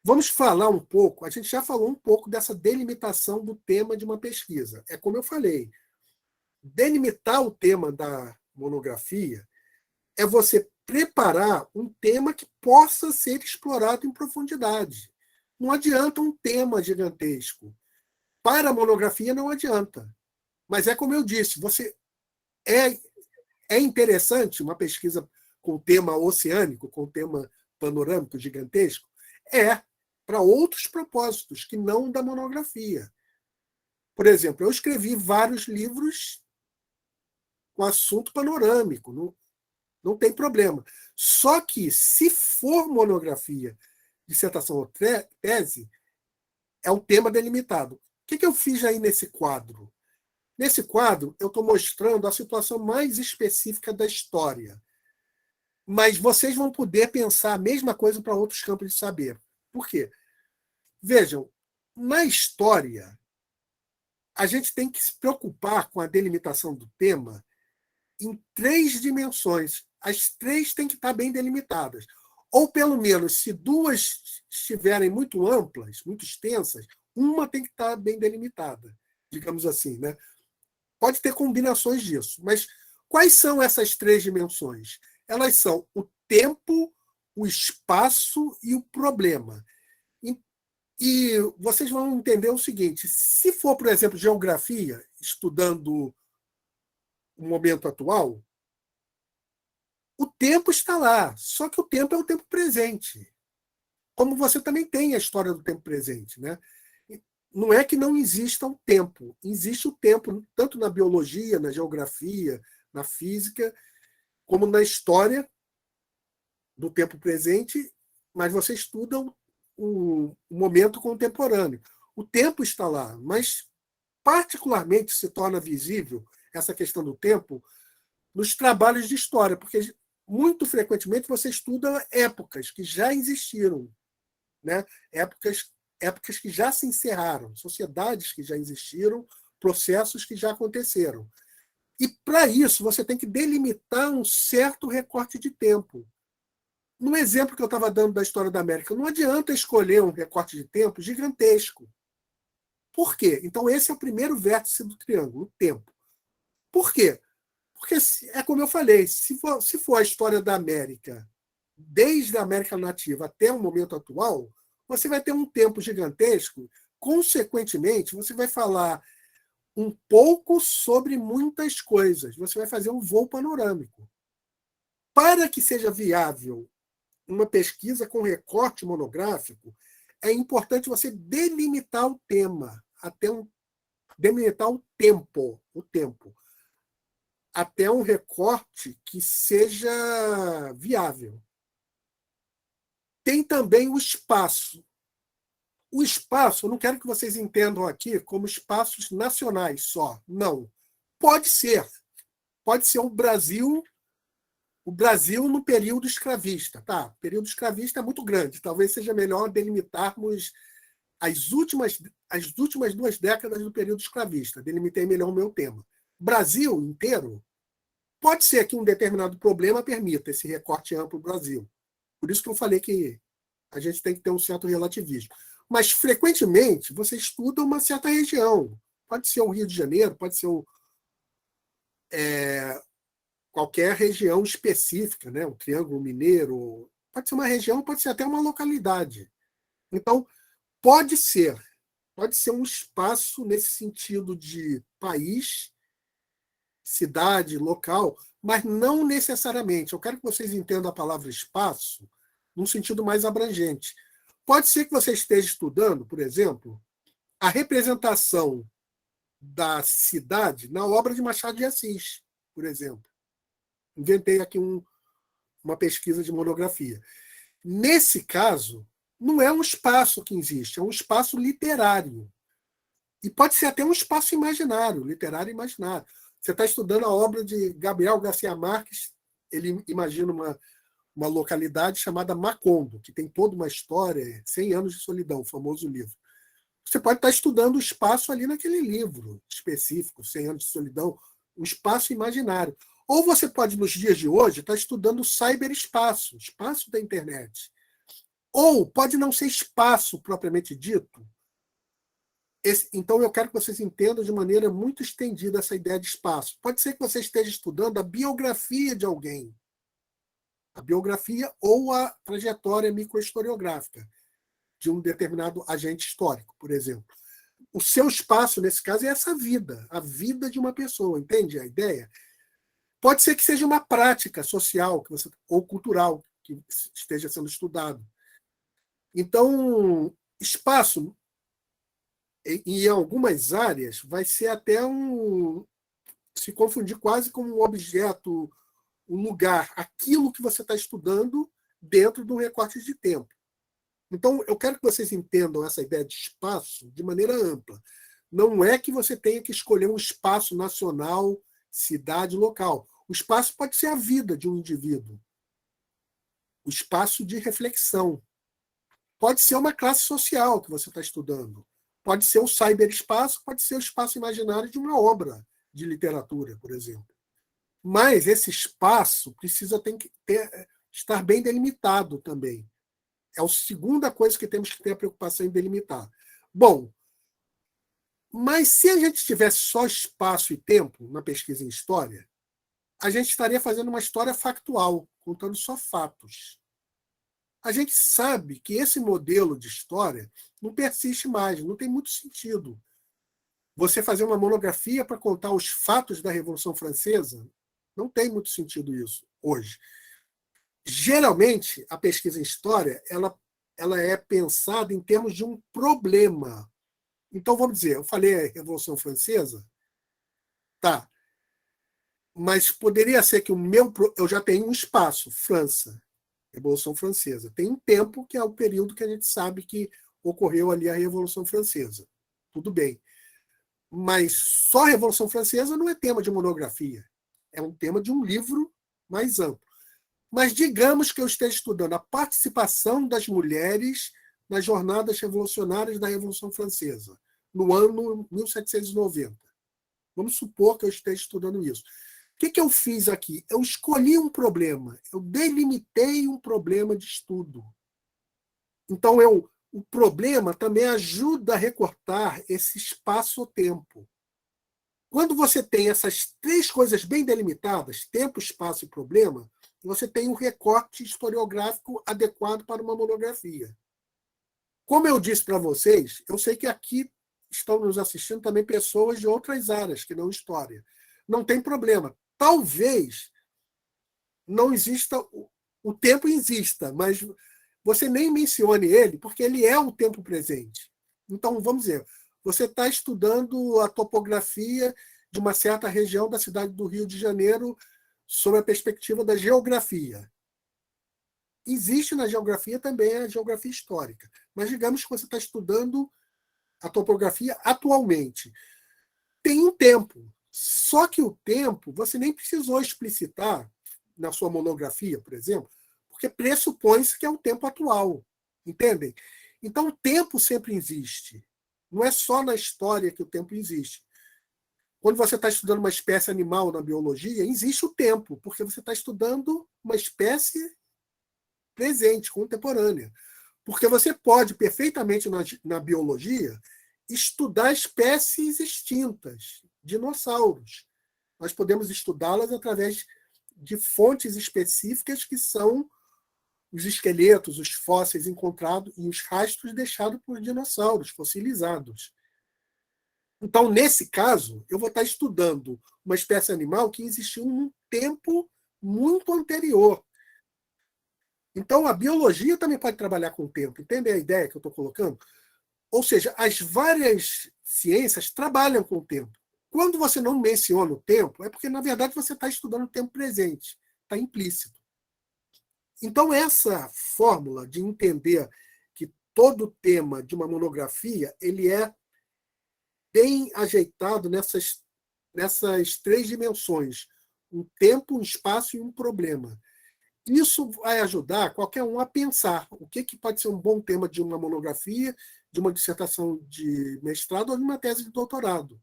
Vamos falar um pouco, a gente já falou um pouco dessa delimitação do tema de uma pesquisa. É como eu falei, delimitar o tema da monografia é você preparar um tema que possa ser explorado em profundidade. Não adianta um tema gigantesco. Para a monografia não adianta. Mas é como eu disse, é, é interessante uma pesquisa com tema oceânico, com tema panorâmico gigantesco? É, para outros propósitos, que não da monografia. Por exemplo, eu escrevi vários livros com assunto panorâmico, não tem problema. Só que, se for monografia, dissertação ou tese, é um tema delimitado. O que eu fiz aí nesse quadro? Nesse quadro, eu estou mostrando a situação mais específica da história. Mas vocês vão poder pensar a mesma coisa para outros campos de saber. Por quê? Vejam, na história, a gente tem que se preocupar com a delimitação do tema em três dimensões. As três têm que estar bem delimitadas. Ou, pelo menos, se duas estiverem muito amplas, muito extensas, uma tem que estar bem delimitada, digamos assim, né? Pode ter combinações disso, mas quais são essas três dimensões? Elas são o tempo, o espaço e o problema. E vocês vão entender o seguinte: se for, por exemplo, geografia, estudando o momento atual, o tempo está lá, só que o tempo é o tempo presente. Como você também tem a história do tempo presente, né? Não é que não exista o tempo, existe o tempo tanto na biologia, na geografia, na física, como na história do tempo presente, mas você estuda o momento contemporâneo. O tempo está lá, mas particularmente se torna visível essa questão do tempo nos trabalhos de história, porque muito frequentemente você estuda épocas que já existiram, né? épocas que já se encerraram, sociedades que já existiram, processos que já aconteceram. E, para isso, você tem que delimitar um certo recorte de tempo. No exemplo que eu estava dando da história da América, não adianta escolher um recorte de tempo gigantesco. Por quê? Então, esse é o primeiro vértice do triângulo, o tempo. Por quê? Porque é como eu falei, se for a história da América, desde a América Nativa até o momento atual, você vai ter um tempo gigantesco. Consequentemente, você vai falar um pouco sobre muitas coisas. Você vai fazer um voo panorâmico. Para que seja viável uma pesquisa com recorte monográfico, é importante você delimitar o tema, delimitar o tempo, até um recorte que seja viável. Tem também o espaço. O espaço, eu não quero que vocês entendam aqui como espaços nacionais só. Não. Pode ser. Pode ser o Brasil no período escravista. Tá, o período escravista é muito grande. Talvez seja melhor delimitarmos as últimas 2 décadas do período escravista. Delimitei melhor o meu tema. Brasil inteiro, pode ser que um determinado problema permita esse recorte amplo do Brasil. Por isso que eu falei que a gente tem que ter um certo relativismo. Mas, frequentemente, você estuda uma certa região. Pode ser o Rio de Janeiro, pode ser qualquer região específica, né? O Triângulo Mineiro. Pode ser uma região, pode ser até uma localidade. Então, pode ser. Pode ser um espaço nesse sentido de país, cidade, local, mas não necessariamente. Eu quero que vocês entendam a palavra espaço num sentido mais abrangente. Pode ser que você esteja estudando, por exemplo, a representação da cidade na obra de Machado de Assis, por exemplo. Inventei aqui uma pesquisa de monografia. Nesse caso, não é um espaço que existe, é um espaço literário. E pode ser até um espaço imaginário, literário imaginário. Você está estudando a obra de Gabriel Garcia Marques, ele imagina uma localidade chamada Macondo, que tem toda uma história, 100 anos de solidão, o famoso livro. Você pode estar estudando o espaço ali naquele livro específico, 100 anos de solidão, um espaço imaginário. Ou você pode, nos dias de hoje, estar estudando o cyberespaço, espaço da internet. Ou pode não ser espaço propriamente dito. Então, eu quero que vocês entendam de maneira muito estendida essa ideia de espaço. Pode ser que você esteja estudando a biografia de alguém, a biografia ou a trajetória microhistoriográfica de um determinado agente histórico, por exemplo. O seu espaço, nesse caso, é essa vida, a vida de uma pessoa, entende a ideia? Pode ser que seja uma prática social ou cultural que esteja sendo estudado. Então, espaço, em algumas áreas, vai ser até se confundir quase com um objeto, um lugar, aquilo que você está estudando dentro de um recorte de tempo. Então, eu quero que vocês entendam essa ideia de espaço de maneira ampla. Não é que você tenha que escolher um espaço nacional, cidade, local. O espaço pode ser a vida de um indivíduo. O espaço de reflexão. Pode ser uma classe social que você está estudando. Pode ser o cyberespaço, pode ser o espaço imaginário de uma obra de literatura, por exemplo. Mas esse espaço precisa estar bem delimitado também. É a segunda coisa que temos que ter a preocupação em delimitar. Bom, mas se a gente tivesse só espaço e tempo na pesquisa em história, a gente estaria fazendo uma história factual, contando só fatos. A gente sabe que esse modelo de história não persiste mais, não tem muito sentido. Você fazer uma monografia para contar os fatos da Revolução Francesa, não tem muito sentido isso hoje. Geralmente, a pesquisa em história ela é pensada em termos de um problema. Então, vamos dizer, eu falei a Revolução Francesa, tá, mas poderia ser que eu já tenho um espaço, França, Revolução Francesa. Tem um tempo, que é o período que a gente sabe que ocorreu ali a Revolução Francesa. Tudo bem. Mas só a Revolução Francesa não é tema de monografia. É um tema de um livro mais amplo. Mas digamos que eu esteja estudando a participação das mulheres nas jornadas revolucionárias da Revolução Francesa, no ano 1790. Vamos supor que eu esteja estudando isso. O que eu fiz aqui? Eu escolhi um problema, eu delimitei um problema de estudo. Então, o problema também ajuda a recortar esse espaço-tempo. Quando você tem essas três coisas bem delimitadas, tempo, espaço e problema, você tem um recorte historiográfico adequado para uma monografia. Como eu disse para vocês, eu sei que aqui estão nos assistindo também pessoas de outras áreas, que não história. Não tem problema. Talvez não exista, o tempo exista, mas você nem mencione ele, porque ele é o tempo presente. Então, vamos dizer, você está estudando a topografia de uma certa região da cidade do Rio de Janeiro sob a perspectiva da geografia. Existe na geografia também a geografia histórica, mas digamos que você está estudando a topografia atualmente. Tem um tempo, só que o tempo você nem precisou explicitar na sua monografia, por exemplo, porque pressupõe-se que é o tempo atual, entendem? Então o tempo sempre existe. Não é só na história que o tempo existe. Quando você está estudando uma espécie animal na biologia, existe o tempo, porque você está estudando uma espécie presente, contemporânea. Porque você pode, perfeitamente na biologia, estudar espécies extintas, dinossauros. Nós podemos estudá-las através de fontes específicas que são os esqueletos, os fósseis encontrados e os rastros deixados por dinossauros fossilizados. Então, nesse caso, eu vou estar estudando uma espécie animal que existiu num tempo muito anterior. Então, a biologia também pode trabalhar com o tempo. Entende a ideia que eu estou colocando? Ou seja, as várias ciências trabalham com o tempo. Quando você não menciona o tempo, é porque, na verdade, você está estudando o tempo presente. Está implícito. Então, essa fórmula de entender que todo tema de uma monografia ele é bem ajeitado nessas três dimensões: um tempo, um espaço e um problema. Isso vai ajudar qualquer um a pensar o que pode ser um bom tema de uma monografia, de uma dissertação de mestrado ou de uma tese de doutorado.